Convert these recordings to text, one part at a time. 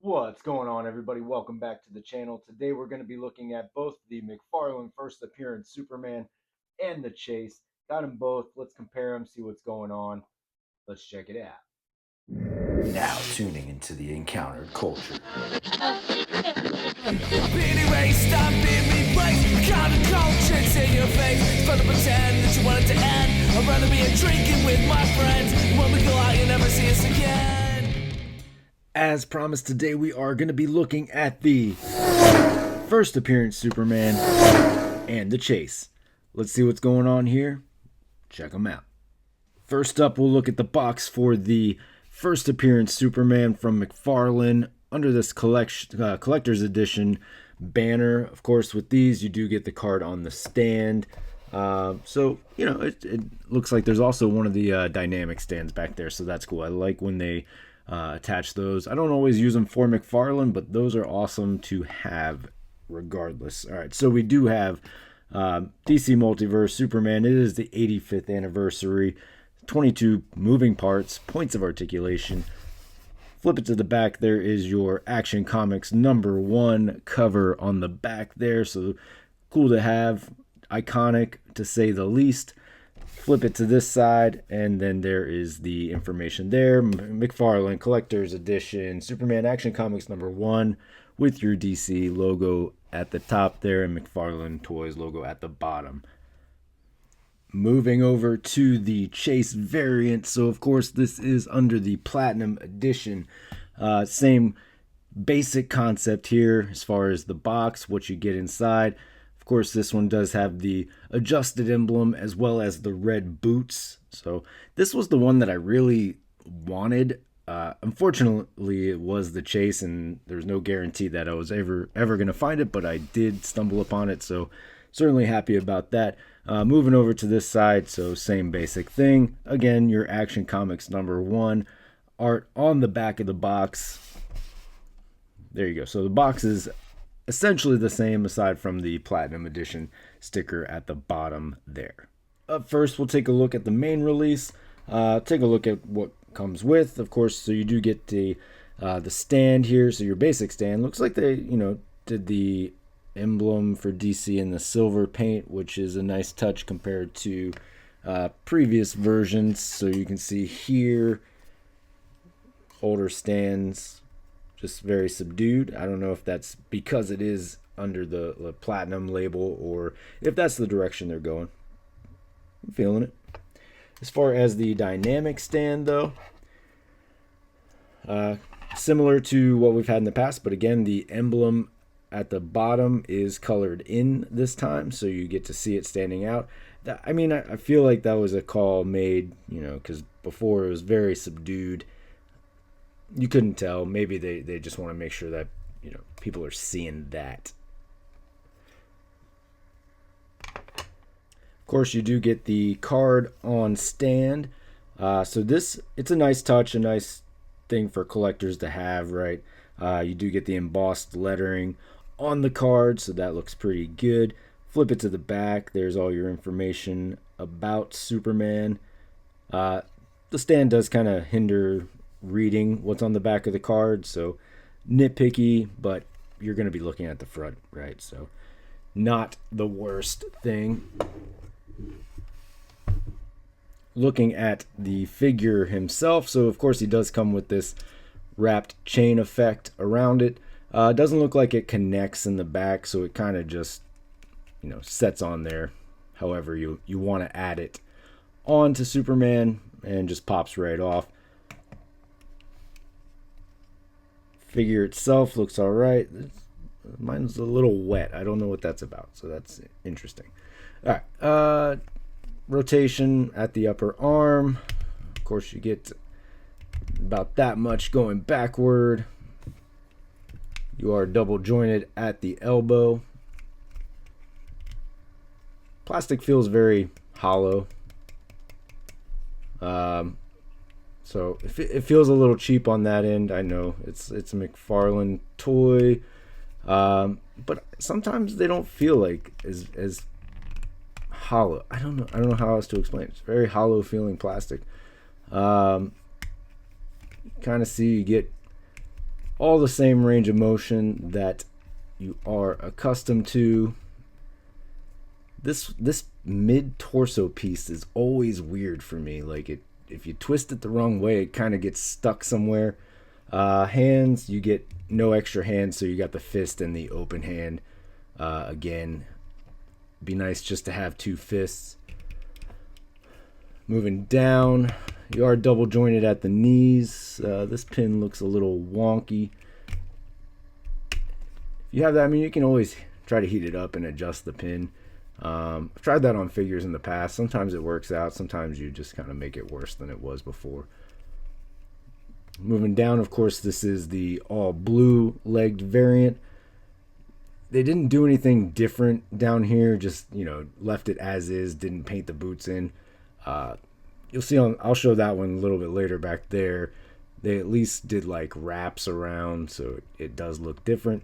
What's going on, everybody? Welcome back to the channel. Today we're going to be looking at both the McFarlane first appearance Superman and the Chase. Got them both. Let's compare them, see what's going on. Let's check it out. Now tuning into the encountered culture. Being erased, I'm being replaced. Counter culture's in your face. It's fun to pretend that you want it to end. I'd rather be a drinking with my friends. When we go out, you'll never see us again. As promised, today we are going to be looking at the first appearance Superman and the Chase. Let's see what's going on here. Check them out. First up, we'll look at the box for the first appearance Superman from McFarlane under this collector's edition banner. Of course, with these, you do get the card on the stand. So, you know, it looks like there's also one of the dynamic stands back there, so that's cool. I like when they attach those. I don't always use them for McFarlane, but those are awesome to have regardless. All right, so we do have DC Multiverse Superman. It is the 85th anniversary. 22 moving parts, points of articulation. Flip it to the back. There is your Action Comics #1 cover on the back there. So cool to have. Iconic, to say the least. Flip it to this side, and then there is the information there. McFarlane Collector's Edition, Superman Action Comics #1 with your DC logo at the top there and McFarlane Toys logo at the bottom. Moving over to the Chase variant. So, of course, this is under the Platinum Edition. Same basic concept here as far as the box, what you get inside. Of course, this one does have the adjusted emblem as well as the red boots. So this was the one that I really wanted. Unfortunately, it was the Chase, and there's no guarantee that I was ever going to find it, but I did stumble upon it, so certainly happy about that. Moving over to this side, so same basic thing. Again, your Action Comics #1 art on the back of the box. There you go. So the box is essentially the same aside from the Platinum Edition sticker at the bottom there. Up first, we'll take a look at the main release. Take a look at what comes with, of course. So you do get the stand here. So your basic stand looks like they, did the emblem for DC in the silver paint, which is a nice touch compared to previous versions. So you can see here, older stands just very subdued. I don't know if that's because it is under the platinum label or if that's the direction they're going. I'm feeling it. As far as the dynamic stand, though, similar to what we've had in the past, but again, the emblem at the bottom is colored in this time, so you get to see it standing out. I feel like that was a call made, because before it was very subdued. You couldn't tell. Maybe they just want to make sure that, people are seeing that. Of course, you do get the card on stand. So it's a nice touch, a nice thing for collectors to have, right? You do get the embossed lettering on the card, so that looks pretty good. Flip it to the back. There's all your information about Superman. The stand does kind of hinder reading what's on the back of the card, so nitpicky, but you're going to be looking at the front, right? So not the worst thing. Looking at the figure himself, so of course he does come with this wrapped chain effect around it. Doesn't look like it connects in the back, so it kind of just sets on there however you want to add it onto Superman and just pops right off. Figure itself looks all right. Mine's a little wet. I don't know what that's about, so that's interesting. All right. Rotation at the upper arm. Of course, you get about that much going backward. You are double jointed at the elbow. Plastic feels very hollow. So it feels a little cheap on that end. I know it's a McFarlane toy, but sometimes they don't feel like as hollow. I don't know how else to explain it. It's very hollow feeling plastic. Kind of see you get all the same range of motion that you are accustomed to. This mid torso piece is always weird for me. Like if you twist it the wrong way, it kind of gets stuck somewhere. Hands, you get no extra hands, so you got the fist and the open hand. Again, be nice just to have two fists. Moving down, you are double jointed at the knees. This pin looks a little wonky. If you have that, I mean, you can always try to heat it up and adjust the pin. I've tried that on figures in the past. Sometimes it works out. Sometimes you just kind of make it worse than it was before. Moving down, of course, this is the all blue legged variant. They didn't do anything different down here. Just, left it as is. Didn't paint the boots in. You'll see I'll show that one a little bit later back there. They at least did like wraps around, so it does look different.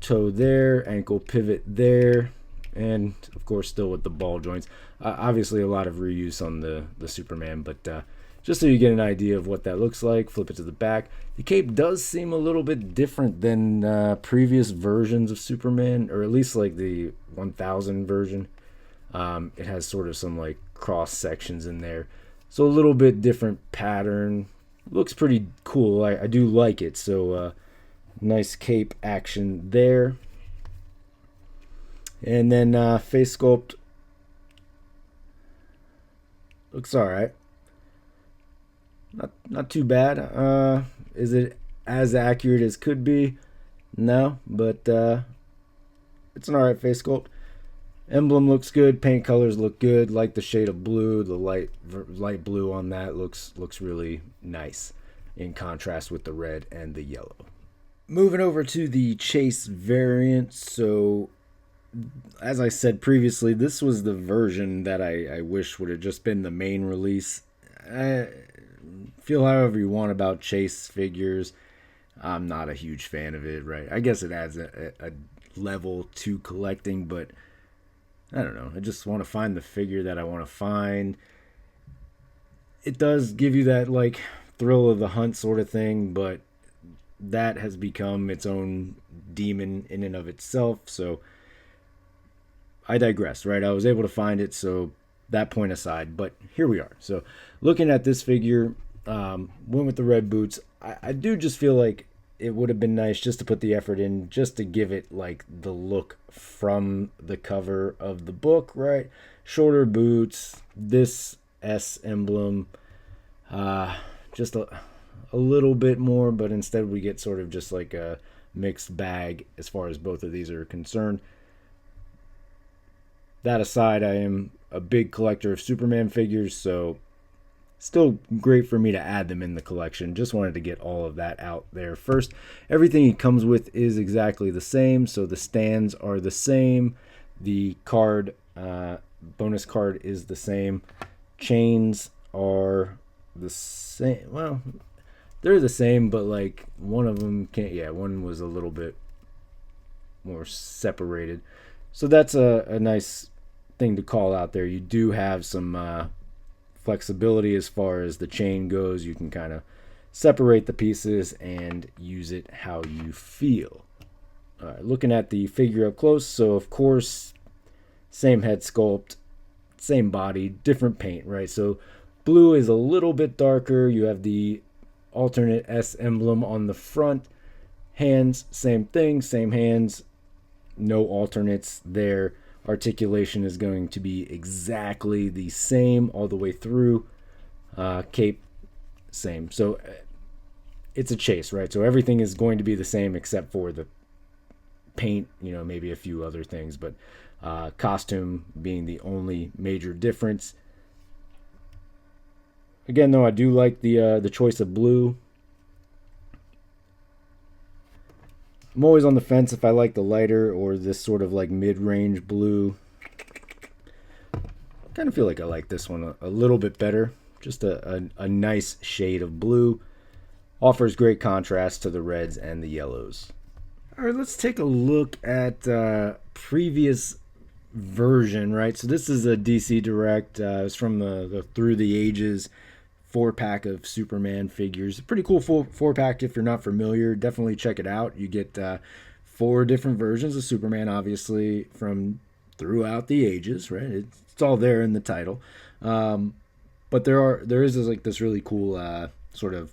Toe there, ankle pivot there, and of course still with the ball joints. Obviously a lot of reuse on the Superman, but just so you get an idea of what that looks like, flip it to the back. The cape does seem a little bit different than previous versions of Superman, or at least like the 1000 version. It has sort of some like cross sections in there, so a little bit different pattern. Looks pretty cool. I do like it. So nice cape action there. And then face sculpt looks alright. Not too bad. Is it as accurate as could be? No, but it's an alright face sculpt. Emblem looks good. Paint colors look good. Like the shade of blue, the light blue on that looks really nice in contrast with the red and the yellow. Moving over to the Chase variant. So, as I said previously, this was the version that I wish would have just been the main release. Feel however you want about Chase figures. I'm not a huge fan of it, right? I guess it adds a level to collecting, but I don't know. I just want to find the figure that I want to find. It does give you that like thrill of the hunt sort of thing, but that has become its own demon in and of itself. So I digress, right? I was able to find it, so that point aside, but here we are. So looking at this figure, went with the red boots. I do just feel like it would have been nice just to put the effort in, just to give it like the look from the cover of the book, right? Shorter boots, this S emblem, just a little bit more, but instead we get sort of just like a mixed bag as far as both of these are concerned. That aside, I am a big collector of Superman figures, so still great for me to add them in the collection. Just wanted to get all of that out there first. Everything he comes with is exactly the same, so the stands are the same. The card, bonus card is the same. Chains are the same. Well, they're the same, but like one of them can't. Yeah, one was a little bit more separated. So that's a nice thing to call out there. You do have some flexibility as far as the chain goes. You can kind of separate the pieces and use it how you feel. All right, looking at the figure up close, so of course same head sculpt, same body, different paint, right? So blue is a little bit darker. You have the alternate S emblem on the front. Hands, same thing, same hands, no alternates there. Articulation is going to be exactly the same all the way through. Cape, same. So it's a Chase, right? So everything is going to be the same except for the paint, maybe a few other things, but costume being the only major difference. Again, though, I do like the choice of blue. I'm always on the fence if I like the lighter or this sort of like mid-range blue. I kind of feel like I like this one a little bit better. Just a nice shade of blue. Offers great contrast to the reds and the yellows. All right, let's take a look at previous version, right? So this is a DC Direct. It's from the Through the Ages 4-pack of Superman figures. Pretty cool 4-pack if you're not familiar. Definitely check it out. You get 4 different versions of Superman, obviously, from throughout the ages, right? It's all there in the title. But there is like this really cool sort of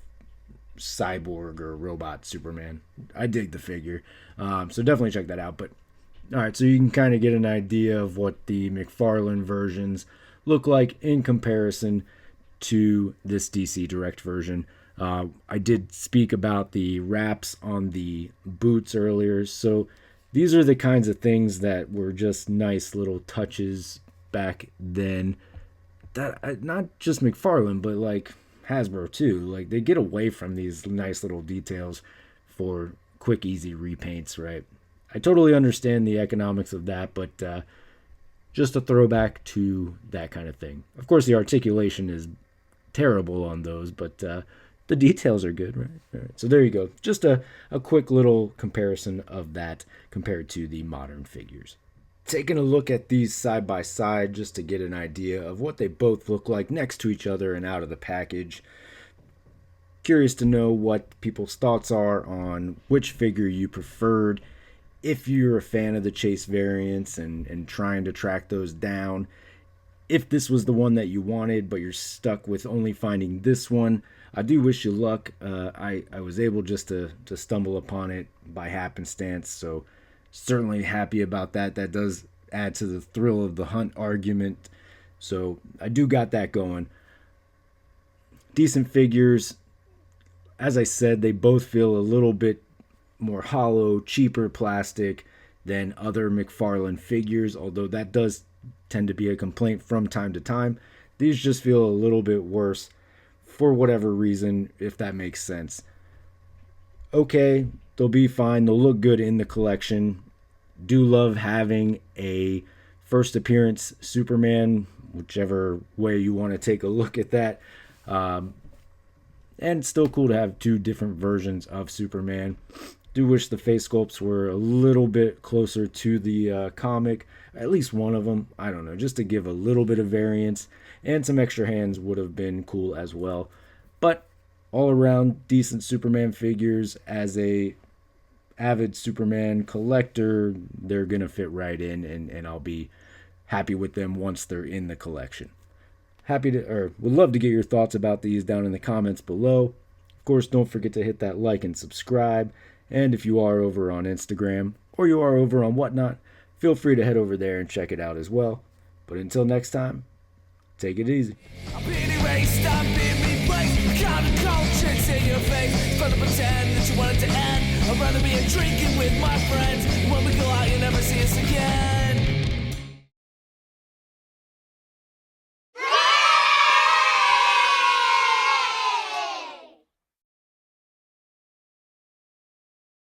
cyborg or robot Superman. I dig the figure. So definitely check that out. But all right, so you can kind of get an idea of what the McFarlane versions look like in comparison to this DC Direct version. I did speak about the wraps on the boots earlier, so these are the kinds of things that were just nice little touches back then. That not just McFarlane, but like Hasbro too. Like they get away from these nice little details for quick, easy repaints, right? I totally understand the economics of that, but just a throwback to that kind of thing. Of course, the articulation is terrible on those, but the details are good, right? All right, so there you go. Just a quick little comparison of that compared to the modern figures. Taking a look at these side by side just to get an idea of what they both look like next to each other and out of the package. Curious to know what people's thoughts are on which figure you preferred. If you're a fan of the Chase variants and trying to track those down, if this was the one that you wanted but you're stuck with only finding this one, I do wish you luck. I was able just to stumble upon it by happenstance, so certainly happy about that. That does add to the thrill of the hunt argument, so I do got that going. Decent figures. As I said, they both feel a little bit more hollow, cheaper plastic than other McFarlane figures, although that does tend to be a complaint from time to time. These just feel a little bit worse for whatever reason, if that makes sense. Okay, they'll be fine. They'll look good in the collection. Do love having a first appearance Superman, whichever way you want to take a look at that. And still cool to have 2 different versions of Superman. Do wish the face sculpts were a little bit closer to the comic, at least one of them. I don't know, just to give a little bit of variance, and some extra hands would have been cool as well. But all around decent Superman figures. As a avid Superman collector, they're gonna fit right in, and I'll be happy with them once they're in the collection. Would love to get your thoughts about these down in the comments below. Of course, don't forget to hit that like and subscribe. And if you are over on Instagram or you are over on Whatnot, feel free to head over there and check it out as well. But until next time, take it easy. I'm being erased, I'm being replaced. Counterculture, it's in your face. It's fun to pretend that you want it to end. I'd rather be a drinking with